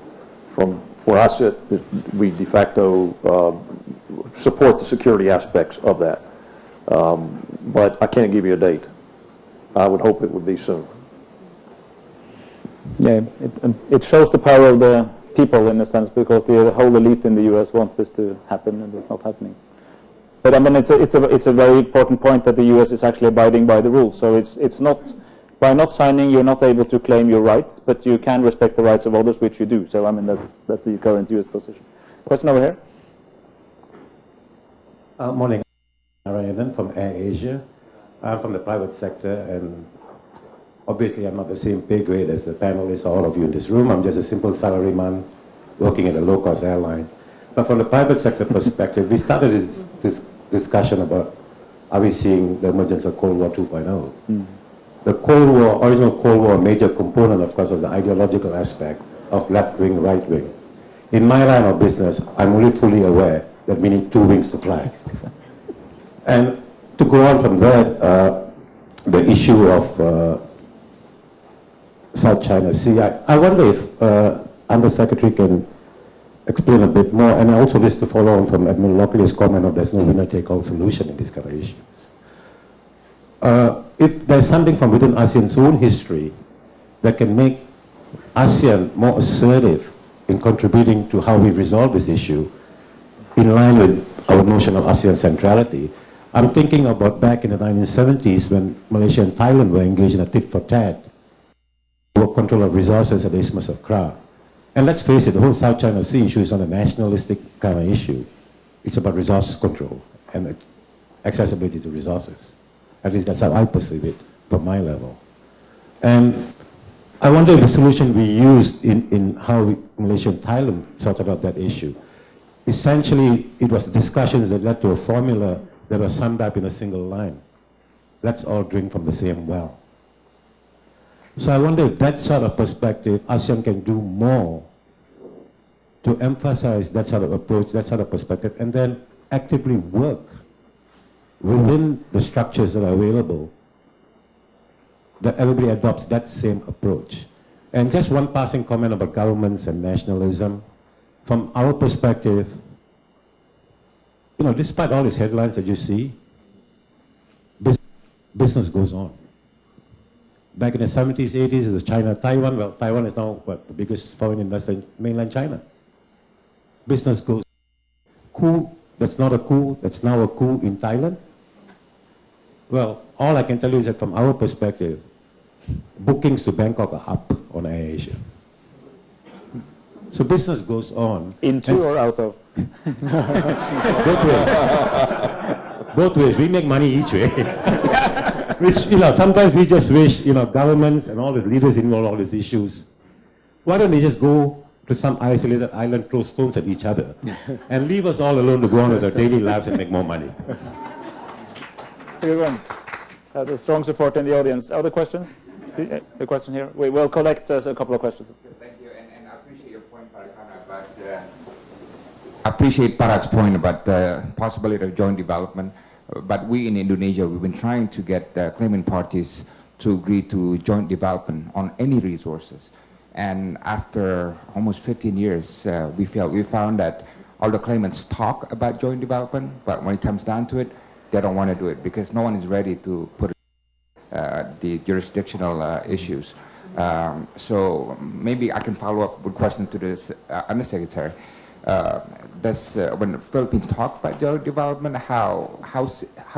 from where I sit, we de facto support the security aspects of that. But I can't give you a date. I would hope it would be soon. Yeah, it shows the power of the people in a sense, because the whole elite in the US wants this to happen, and it's not happening. But I mean, it's a very important point that the US is actually abiding by the rules. So it's not, by not signing, you're not able to claim your rights, but you can respect the rights of others, which you do. So I mean, that's the current US position. Question over here. Morning, Narayanan from AirAsia. I'm from the private sector, and obviously I'm not the same pay grade as the panelists, all of you in this room. I'm just a simple salaryman working at a low-cost airline. But from the private sector perspective, we started this discussion about, are we seeing the emergence of Cold War 2.0? The Cold War, original Cold War, major component, of course, was the ideological aspect of left-wing, right-wing. In my line of business, I'm only fully aware that we need two wings to fly. And to go on from that, the issue of South China Sea, I wonder if Undersecretary can explain a bit more, and I also wish to follow on from Admiral Locklear's comment of there's no winner-take-all solution in these kind of issues. If there's something from within ASEAN's own history that can make ASEAN more assertive in contributing to how we resolve this issue, in line with our notion of ASEAN centrality, I'm thinking about back in the 1970s when Malaysia and Thailand were engaged in a tit-for-tat for control of resources at the Isthmus of Kra. And let's face it, the whole South China Sea issue is not a nationalistic kind of issue. It's about resource control and accessibility to resources. At least that's how I perceive it from my level. And I wonder if the solution we used in how Malaysia and Thailand sorted out that issue, essentially it was discussions that led to a formula that was summed up in a single line. Let's all drink from the same well. So I wonder if that sort of perspective, ASEAN can do more to emphasize that sort of approach, that sort of perspective, and then actively work within the structures that are available, that everybody adopts that same approach. And just one passing comment about governments and nationalism. From our perspective, you know, despite all these headlines that you see, business goes on. Back in the 70s, 80s, it was China, Taiwan. Well, Taiwan is now, what, the biggest foreign investor in mainland China. Business goes. Coup, that's not a coup, that's now a coup in Thailand. Well, all I can tell you is that from our perspective, bookings to Bangkok are up on AirAsia. So business goes on. Into or out of? Both ways. Both ways. We make money each way. Which, you know, sometimes we just wish, you know, governments and all these leaders involved in all these issues, why don't they just go to some isolated island, throw stones at each other, and leave us all alone to go on with our daily lives and make more money? That's a good one. There's strong support in the audience. Other questions? A question here. We will collect a couple of questions. Thank you, and I appreciate your point, Balitaan, but I appreciate Parag's point about the possibility of joint development. But we in Indonesia, we've been trying to get the claimant parties to agree to joint development on any resources. And after almost 15 years, we found that all the claimants talk about joint development, but when it comes down to it, they don't want to do it because no one is ready to put the jurisdictional issues. So maybe I can follow up with a question to this Undersecretary. When the Philippines talk about joint development, how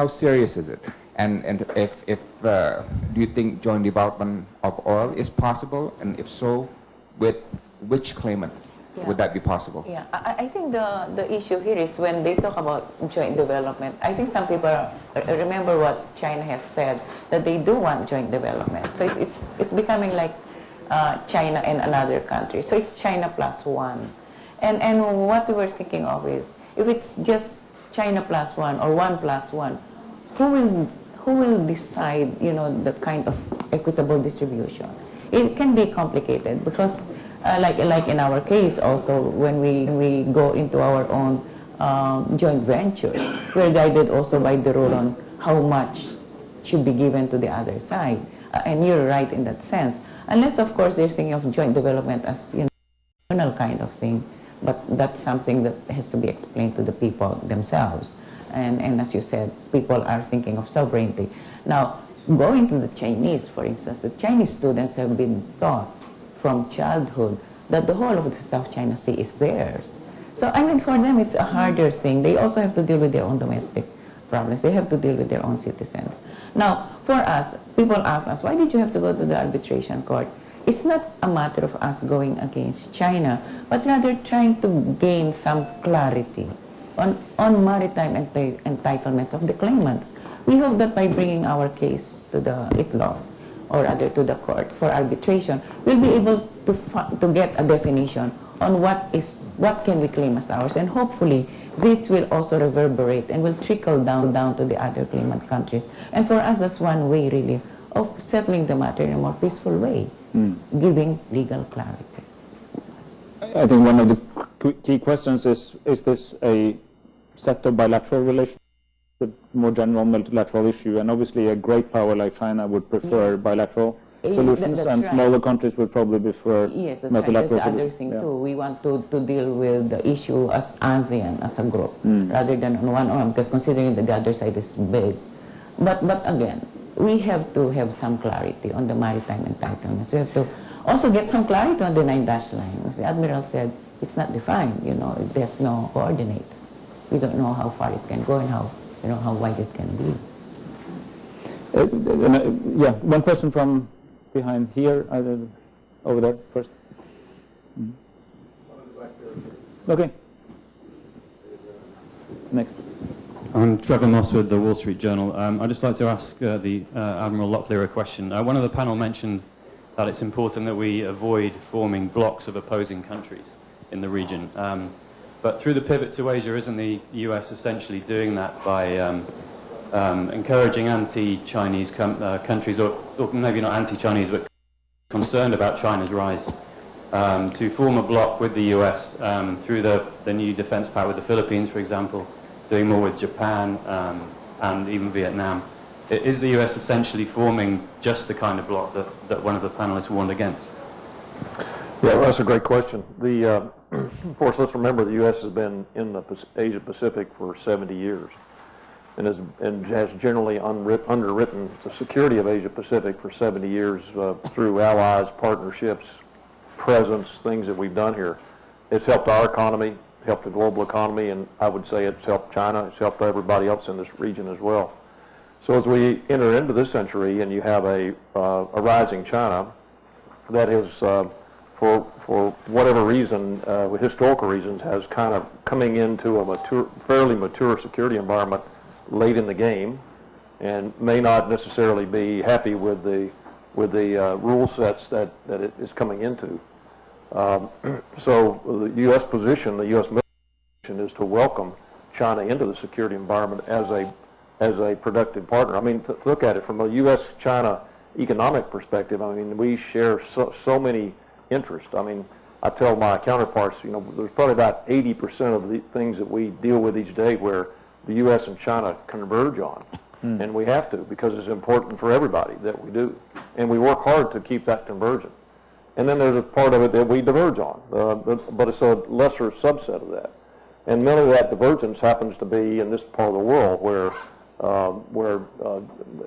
serious is it? And if do you think joint development of oil is possible? And if so, with which claimants would that be possible? Yeah, I think the issue here is when they talk about joint development, I think some people remember what China has said, that they do want joint development. So it's becoming like China and another country. So it's China plus one. And what we were thinking of is, if it's just China plus one or 1 plus 1, who will decide, you know, the kind of equitable distribution? It can be complicated because, like in our case also, when we go into our own joint ventures, we're guided also by the rule on how much should be given to the other side. And you're right in that sense. Unless, of course, they're thinking of joint development as, you know, kind of thing. But that's something that has to be explained to the people themselves. And as you said, people are thinking of sovereignty. Now, going to the Chinese, for instance, the Chinese students have been taught from childhood that the whole of the South China Sea is theirs. So, I mean, for them, it's a harder thing. They also have to deal with their own domestic problems. They have to deal with their own citizens. Now, for us, people ask us, why did you have to go to the arbitration court? It's not a matter of us going against China, but rather trying to gain some clarity on maritime entitlements of the claimants. We hope that by bringing our case to the ITLOS, or rather to the court for arbitration, we'll be able to get a definition on what can we claim as ours, and hopefully this will also reverberate and will trickle down to the other claimant countries. And for us, that's one way really of settling the matter in a more peaceful way, giving legal clarity. I think one of the key questions is this a set of bilateral relations, the more general multilateral issue? And obviously a great power like China would prefer bilateral solutions, and right. Smaller countries would probably prefer Yes, that's multilateral right. That's the other solutions. thing too. We want to deal with the issue as ASEAN, as a group, rather than on one arm, because considering that the other side is big. But again, we have to have some clarity on the maritime entitlements. We have to also get some clarity on the 9-dash line. As the Admiral said, it's not defined, there's no coordinates. We don't know how far it can go and how wide it can be. Yeah, one question from behind here, over there first. Okay. Next. I'm Trevor Moss with the Wall Street Journal. I'd just like to ask the Admiral Locklear a question. One of the panel mentioned that it's important that we avoid forming blocks of opposing countries in the region. But through the pivot to Asia, isn't the US essentially doing that by encouraging anti-Chinese countries, or maybe not anti-Chinese, but concerned about China's rise, to form a bloc with the US through the new defense power with the Philippines, for example, doing more with Japan and even Vietnam? Is the US essentially forming just the kind of bloc that one of the panelists warned against? Yeah, well, that's a great question. Of course, let's remember the U.S. has been in the Asia Pacific for 70 years and has generally underwritten the security of Asia Pacific for 70 years through allies, partnerships, presence, things that we've done here. It's helped our economy, helped the global economy, and I would say it's helped China, it's helped everybody else in this region as well. So as we enter into this century and you have a rising China that is, for whatever reason, with historical reasons, has kind of coming into a fairly mature security environment late in the game, and may not necessarily be happy with the rule sets that it is coming into. So the U.S. position, the U.S. position, is to welcome China into the security environment as a productive partner. I mean, look at it from a U.S.-China economic perspective. I mean, we share so many interests. I mean, I tell my counterparts, there's probably about 80% of the things that we deal with each day where the U.S. and China converge on. And we have to, because it's important for everybody that we do. And we work hard to keep that convergent. And then there's a part of it that we diverge on, but it's a lesser subset of that. And none of that divergence happens to be in this part of the world where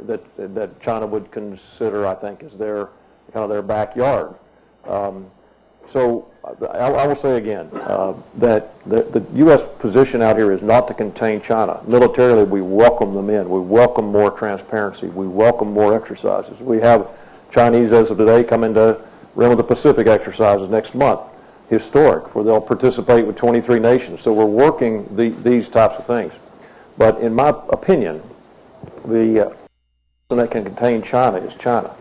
that China would consider, I think, as their backyard. So I will say again that the U.S. position out here is not to contain China. Militarily, we welcome them in. We welcome more transparency. We welcome more exercises. We have Chinese, as of today, come into Rim of the Pacific exercises next month, historic, where they'll participate with 23 nations. So we're working these types of things. But in my opinion, the person that can contain China is China.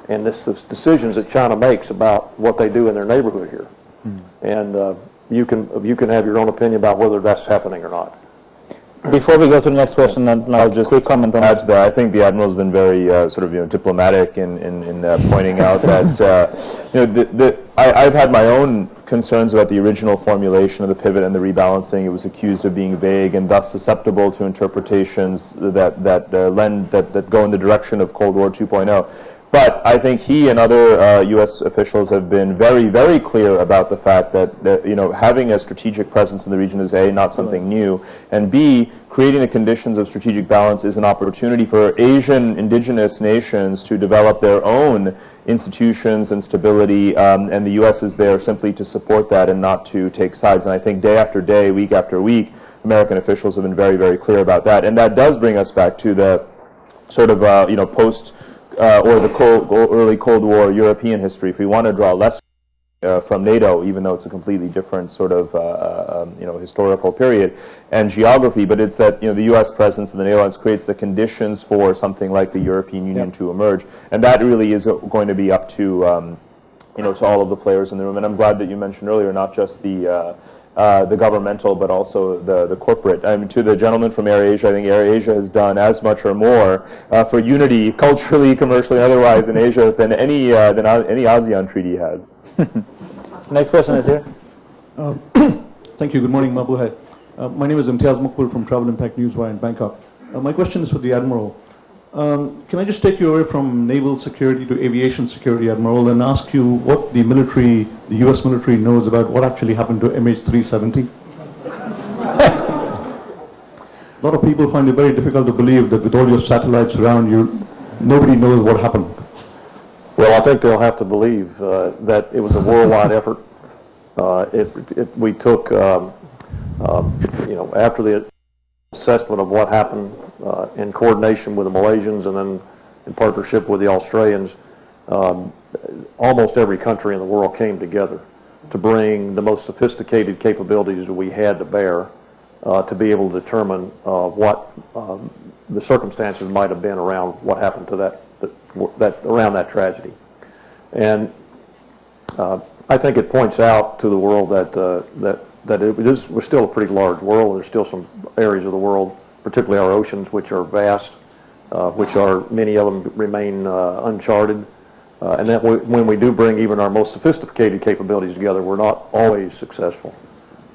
And it's the decisions that China makes about what they do in their neighborhood here. And you can have your own opinion about whether that's happening or not. Before we go to the next question, I'll just quick comment on add to that. I think the Admiral's been very diplomatic in pointing out that I've had my own concerns about the original formulation of the pivot and the rebalancing. It was accused of being vague and thus susceptible to interpretations that go in the direction of Cold War 2.0. But I think he and other U.S. officials have been very, very clear about the fact that having a strategic presence in the region is A, not something new, and B, creating the conditions of strategic balance is an opportunity for Asian indigenous nations to develop their own institutions and stability, and the U.S. is there simply to support that and not to take sides. And I think day after day, week after week, American officials have been very, very clear about that. And that does bring us back to the sort of post or the early Cold War European history. If we want to draw lessons from NATO, even though it's a completely different sort of historical period and geography, but it's that the U.S. presence in the NATO alliance creates the conditions for something like the European Union to emerge, and that really is going to be up to to all of the players in the room. And I'm glad that you mentioned earlier not just the governmental, but also the corporate. I mean, to the gentleman from AirAsia, I think AirAsia has done as much or more for unity, culturally, commercially, and otherwise, in Asia than any ASEAN treaty has. Next question is here. Thank you. Good morning, Mabuhay. My name is Imtiaz Mukbul from Travel Impact Newswire in Bangkok. My question is for the Admiral. Can I just take you away from naval security to aviation security, Admiral, and ask you what the military, the U.S. military knows about what actually happened to MH370? A lot of people find it very difficult to believe that with all your satellites around you, nobody knows what happened. Well, I think they'll have to believe that it was a worldwide effort. We took, after the assessment of what happened in coordination with the Malaysians and then in partnership with the Australians, almost every country in the world came together to bring the most sophisticated capabilities that we had to bear to be able to determine what the circumstances might have been around what happened to around that tragedy. And I think it points out to the world that we're still a pretty large world. There's still some areas of the world, particularly our oceans, which are vast, many of them remain uncharted. And that when we do bring even our most sophisticated capabilities together, we're not always successful.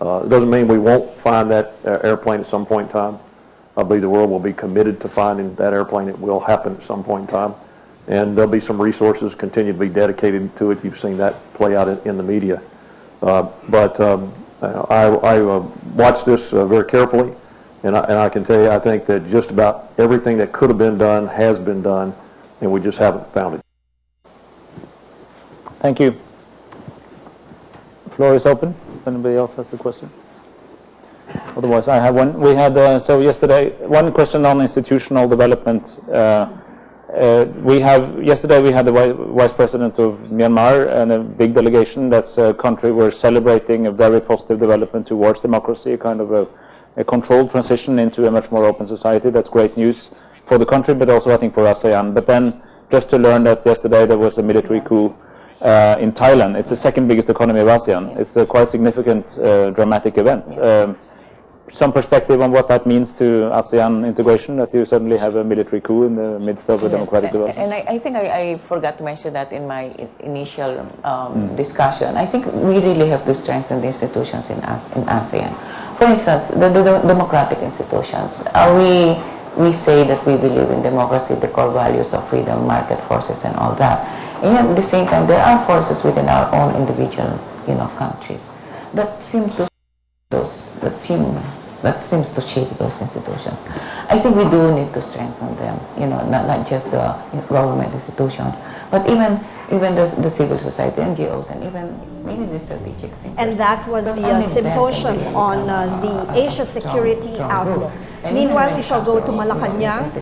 It doesn't mean we won't find that airplane at some point in time. I believe the world will be committed to finding that airplane. It will happen at some point in time. And there'll be some resources continue to be dedicated to it. You've seen that play out in the media. But I watched this very carefully, and I can tell you, I think that just about everything that could have been done has been done, and we just haven't found it. Thank you. The floor is open. If anybody else has a question. Otherwise, I have one. We had yesterday one question on institutional development. Yesterday we had the Vice President of Myanmar and a big delegation. That's a country we're celebrating a very positive development towards democracy, a kind of a controlled transition into a much more open society. That's great news for the country, but also I think for ASEAN. But then just to learn that yesterday there was a military coup in Thailand. It's the second biggest economy of ASEAN. It's a quite significant, dramatic event. Some perspective on what that means to ASEAN integration, that you suddenly have a military coup in the midst of a democratic development? And I think I forgot to mention that in my initial discussion. I think we really have to strengthen the institutions in ASEAN. For instance, the democratic institutions. We say that we believe in democracy, the core values of freedom, market forces, and all that. And yet at the same time, there are forces within our own individual, countries that seem to shape those institutions. I think we do need to strengthen them, not just the government institutions, but even the civil society, NGOs, and even maybe the strategic thinkers. And that was the symposium on the Asia Security Outlook. Meanwhile, we shall go to Malacanang